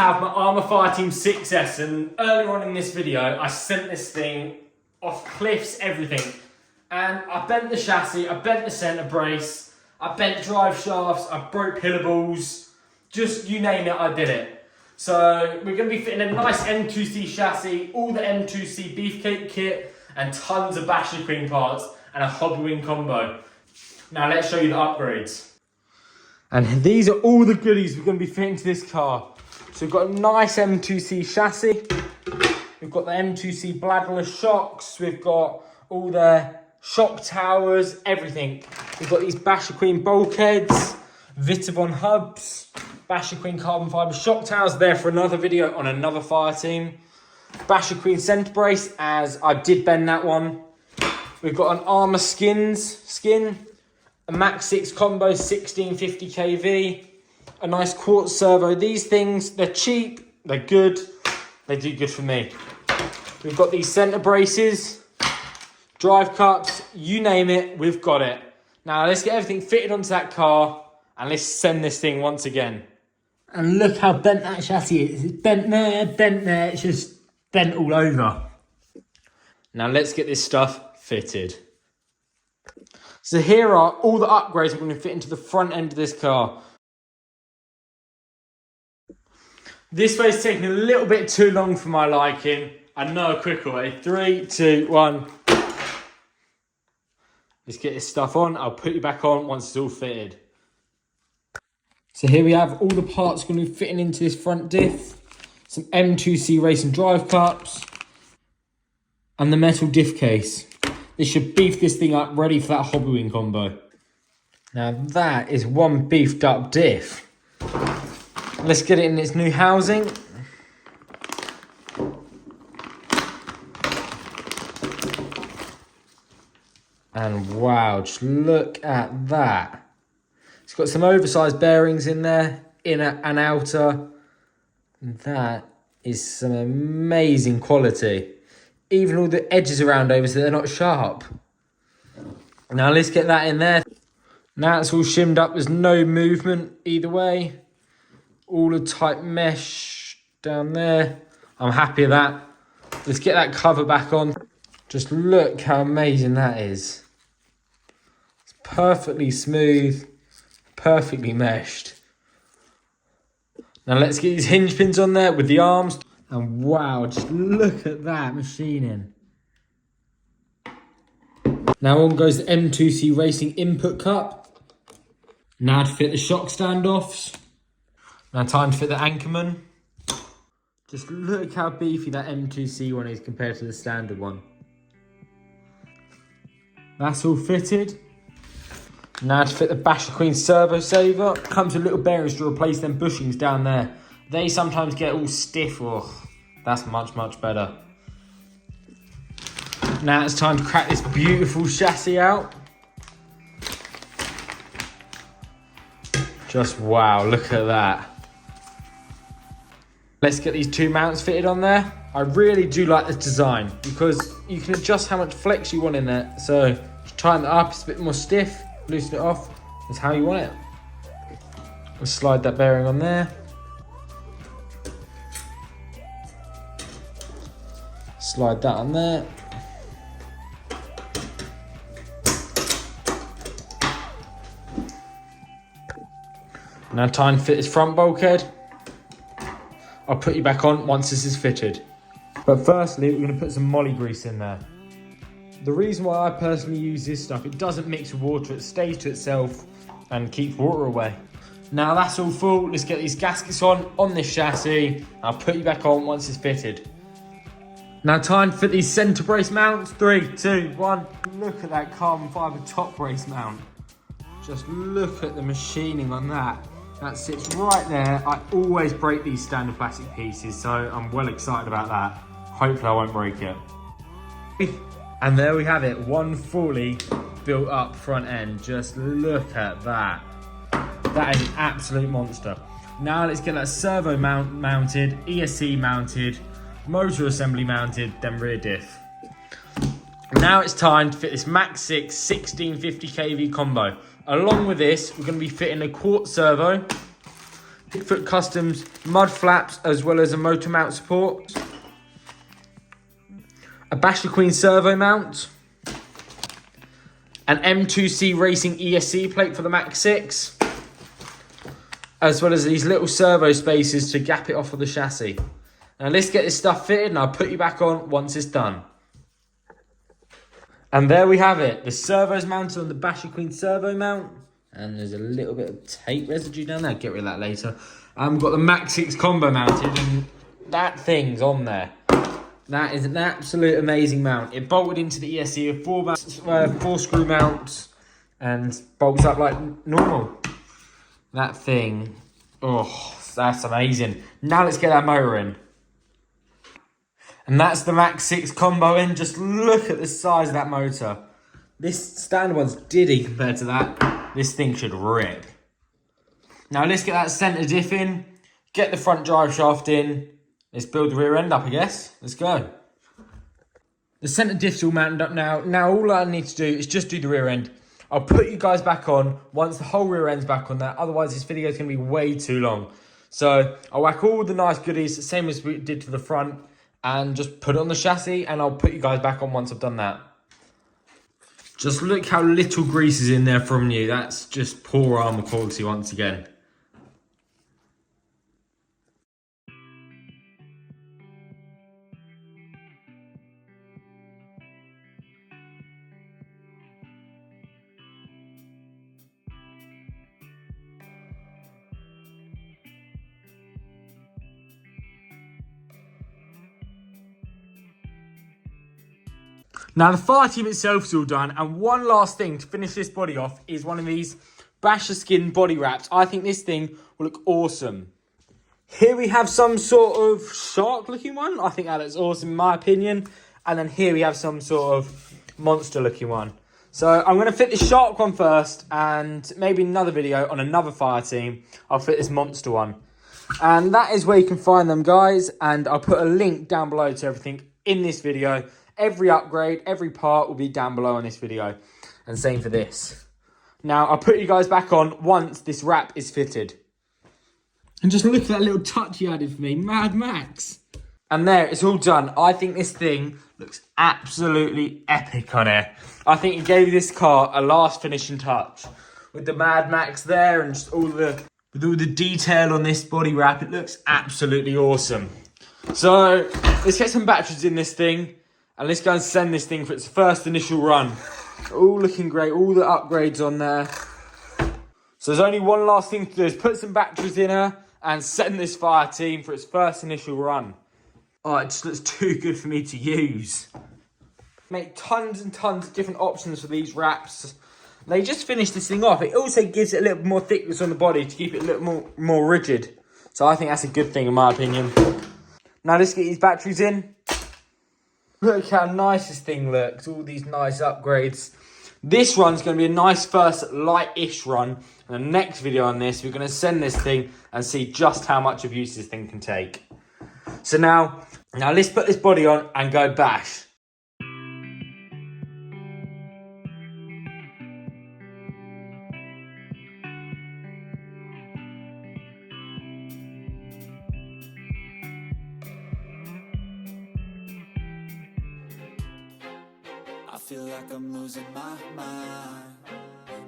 have my arrma fireteam 6S, and earlier on in this video I sent this thing off cliffs, everything, and I bent the chassis, I bent the centre brace, I bent drive shafts, I broke pillar balls, just you name it, I did it. So we're going to be fitting a nice m2c chassis, all the m2c beefcake kit, and tons of basherqueen parts and a hobbywing combo. Now let's show you the upgrades. And these are all the goodies we're going to be fitting to this car. So we've got a nice m2c chassis. We've got the m2c bladderless shocks. We've got all the shock towers, everything. We've got these basherqueen bulkheads, Vitavon hubs, basherqueen carbon fibre shock towers. There for another video on another fire team. Basherqueen centre brace, as I did bend that one. We've got an arrma skin, a Max 6 combo 1650 kV, a nice quartz servo. These things, they're cheap, they're good, they do good for me. We've got these centre braces, drive cups, you name it, we've got it. Now let's get everything fitted onto that car and let's send this thing once again. And look how bent that chassis is. It's bent there, it's just bent all over. Now let's get this stuff fitted. So here are all the upgrades we're going to fit into the front end of this car. This way's taking a little bit too long for my liking. I know a quicker way. 3, 2, 1. Let's get this stuff on. I'll put you back on once it's all fitted. So here we have all the parts going to be fitting into this front diff. Some m2c racing drive cups. And the metal diff case. This should beef this thing up, ready for that hobbywing combo. Now that is one beefed up diff. Let's get it in its new housing. And wow, just look at that. It's got some oversized bearings in there, inner and outer. That is some amazing quality. Even all the edges around over so they're not sharp. Now let's get that in there. Now it's all shimmed up, there's no movement either way. All the tight mesh down there. I'm happy with that. Let's get that cover back on. Just look how amazing that is. It's perfectly smooth, perfectly meshed. Now let's get these hinge pins on there with the arms. And wow, just look at that machining. Now on goes the m2c Racing input cup. Now to fit the shock standoffs. Now time to fit the Anchorman. Just look how beefy that m2c one is compared to the standard one. That's all fitted. Now to fit the basherqueen servo saver. Comes with little bearings to replace them bushings down there. They sometimes get all stiff. Oh, that's much, much better. Now it's time to crack this beautiful chassis out. Just wow, look at that. Let's get these two mounts fitted on there. I really do like this design because you can adjust how much flex you want in there. So just tighten it up, it's a bit more stiff, loosen it off. That's how you want it. We'll slide that bearing on there. Slide that on there. Now time to fit this front bulkhead. I'll put you back on once this is fitted. But firstly, we're going to put some molly grease in there. The reason why I personally use this stuff, it doesn't mix with water, it stays to itself and keeps water away. Now that's all full, let's get these gaskets on this chassis. I'll put you back on once it's fitted. Now time to fit these centre brace mounts. 3, 2, 1. Look at that carbon fibre top brace mount. Just look at the machining on that. That sits right there. I always break these standard plastic pieces, so I'm well excited about that. Hopefully I won't break it. And there we have it, one fully built up front end. Just look at that. That is an absolute monster. Now let's get that servo mounted, ESC mounted, motor assembly mounted, then rear diff. Now it's time to fit this Max 6 1650 kV combo. Along with this, we're going to be fitting a quartz servo, Bigfoot Customs mud flaps as well as a motor mount support. A basherqueen servo mount. An m2c Racing ESC plate for the Max 6. As well as these little servo spacers to gap it off of the chassis. Now let's get this stuff fitted and I'll put you back on once it's done. And there we have it. The servo's mounted on the basherqueen servo mount. And there's a little bit of tape residue down there. Get rid of that later. We've got the Max 6 combo mounted and that thing's on there. That is an absolute amazing mount. It bolted into the ESC with four screw mounts and bolts up like normal. That thing, oh, that's amazing. Now let's get that motor in. And that's the Max 6 combo in. Just look at the size of that motor. This standard one's diddy compared to that. This thing should rip. Now let's get that centre diff in. Get the front drive shaft in. Let's build the rear end up, I guess. Let's go. The centre diff's all mounted up now. Now all I need to do is just do the rear end. I'll put you guys back on once the whole rear end's back on there. Otherwise, this video is going to be way too long. So I'll whack all the nice goodies, same as we did to the front, and just put it on the chassis. And I'll put you guys back on once I've done that. Just look how little grease is in there from new. That's just poor armour quality once again. Now the fire team itself is all done, and one last thing to finish this body off is one of these Basherskin body wraps. I think this thing will look awesome. Here we have some sort of shark looking one. I think that looks awesome in my opinion. And then here we have some sort of monster looking one. So I'm going to fit the shark one first, and maybe another video on another fire team I'll fit this monster one. And that is where you can find them, guys. And I'll put a link down below to everything in this video. Every upgrade, every part will be down below on this video. And same for this. Now, I'll put you guys back on once this wrap is fitted. And just look at that little touch he added for me. Mad Max. And there, it's all done. I think this thing looks absolutely epic on it. I think he gave this car a last finishing touch. With the Mad Max there and just with all the detail on this body wrap, it looks absolutely awesome. So, let's get some batteries in this thing. And let's go and send this thing for its first initial run. All looking great, all the upgrades on there. So there's only one last thing to do, is put some batteries in her and send this fire team for its first initial run. Oh, it just looks too good for me to use. Make tons and tons of different options for these wraps. They just finished this thing off. It also gives it a little more thickness on the body to keep it a little more rigid. So I think that's a good thing in my opinion. Now let's get these batteries in. Look how nice this thing looks. All these nice upgrades. This run's going to be a nice first light-ish run. In the next video on this, we're going to send this thing and see just how much of use this thing can take. So now let's put this body on and go bash. I feel like I'm losing my mind.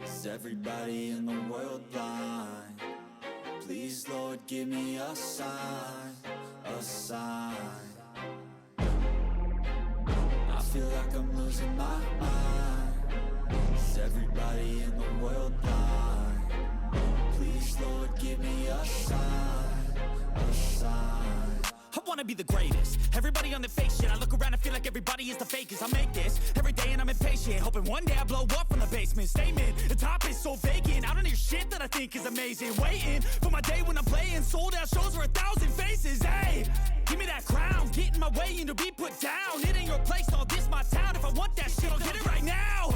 Is everybody in the world blind? Please, Lord, give me a sign, a sign. I feel like I'm losing my mind. Is everybody in the world blind? Please, Lord, give me a sign, a sign. I wanna be the greatest. Everybody on the fake shit. I look around and feel like everybody is the fakest. I make this every day and I'm impatient, hoping one day I blow up from the basement. Statement, the top is so vacant. I don't hear shit that I think is amazing. Waiting for my day when I'm playing sold out shows for 1,000 faces. Hey, give me that crown, get in my way and to be put down. It ain't your place, all this my town. If I want that shit, I'll get it right now.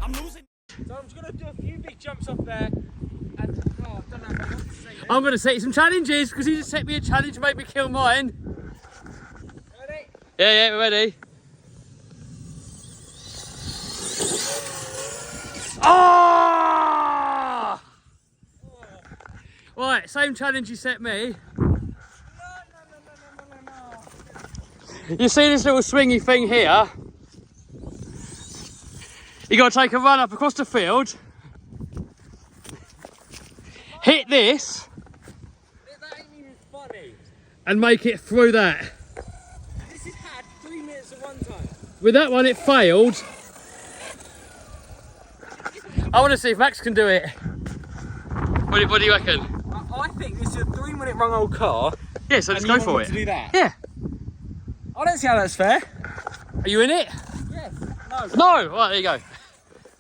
I'm losing. So I'm just gonna do a few big jumps up there. And oh, I don't know if I want to say this. I'm going to set you some challenges because he just set me a challenge to make me kill mine. Ready? Yeah, we're ready. Oh! Right, same challenge you set me. You see this little swingy thing here? You got to take a run up across the field, hit this, That ain't even funny. and make it through that. This has had 3 minutes of run time. With that one, it failed. I want to see if Max can do it. What do you reckon? I think this is a 3-minute run old car. Yeah, so let's go for it. To do that. Yeah. I don't see how that's fair. Are you in it? Yes. No. No. Right, there you go.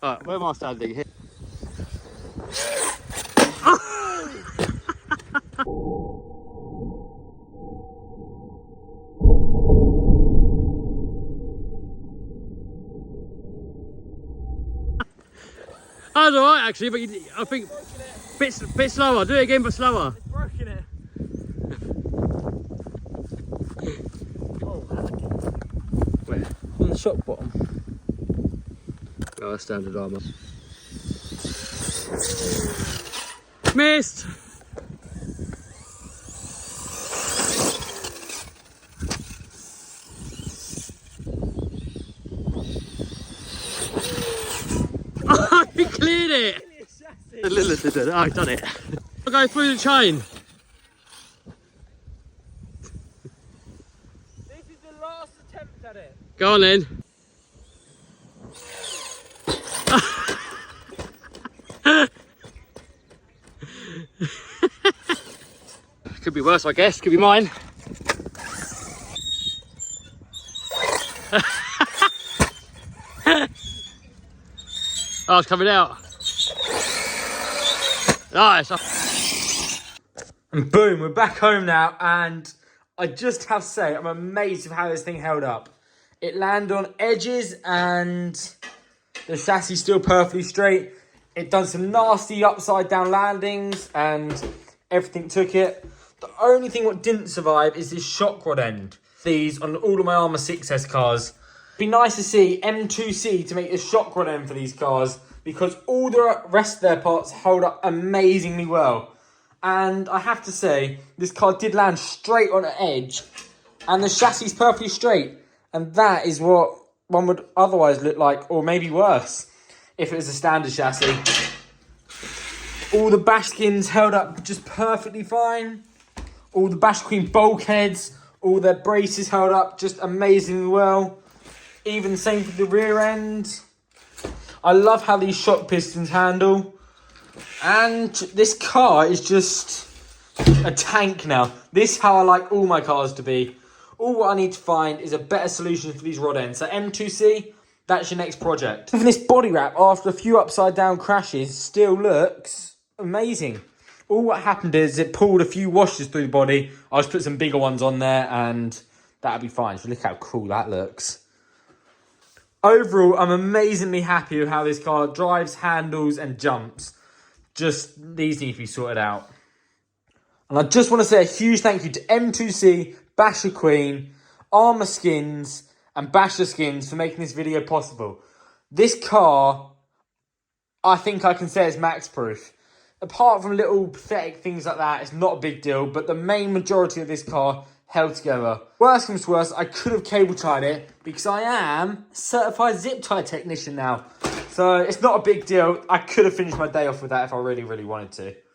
Right, where am I standing here? That was alright actually, but I think bit slower. Do it again, but slower. It's broken it. Where? On the shop bottom. Oh, that's standard armour. Missed! Oh, he cleared it! Oh, I've done it. I'll go through the chain. This is the last attempt at it. Go on then. Could be worse, I guess. Could be mine. Oh, it's coming out. Nice. And boom, we're back home now, and I just have to say, I'm amazed with how this thing held up. It landed on edges, and the chassis still perfectly straight. It done some nasty upside down landings, and everything took it. The only thing what didn't survive is this shock rod end. These on all of my arrma 6S cars. It'd be nice to see m2c to make the shock rod end for these cars, because all the rest of their parts held up amazingly well. And I have to say, this car did land straight on the edge, and the chassis is perfectly straight. And that is what one would otherwise look like, or maybe worse, if it was a standard chassis. All the basherqueens held up just perfectly fine. All the basherqueen bulkheads, all their braces held up just amazingly well. Even same for the rear end. I love how these shock pistons handle. And this car is just a tank now. This is how I like all my cars to be. All what I need to find is a better solution for these rod ends. So m2c, that's your next project. Even this body wrap, after a few upside down crashes, still looks amazing. All what happened is it pulled a few washers through the body. I just put some bigger ones on there, and that'll be fine. So look how cool that looks. Overall, I'm amazingly happy with how this car drives, handles, and jumps. Just, these need to be sorted out. And I just want to say a huge thank you to m2c, basherqueen, arrma skinz, and basherskins for making this video possible. This car, I think I can say is max proof. Apart from little pathetic things like that, it's not a big deal, but the main majority of this car held together. Worst comes to worst, I could have cable tied it because I am a certified zip tie technician now. So it's not a big deal. I could have finished my day off with that if I really, really wanted to.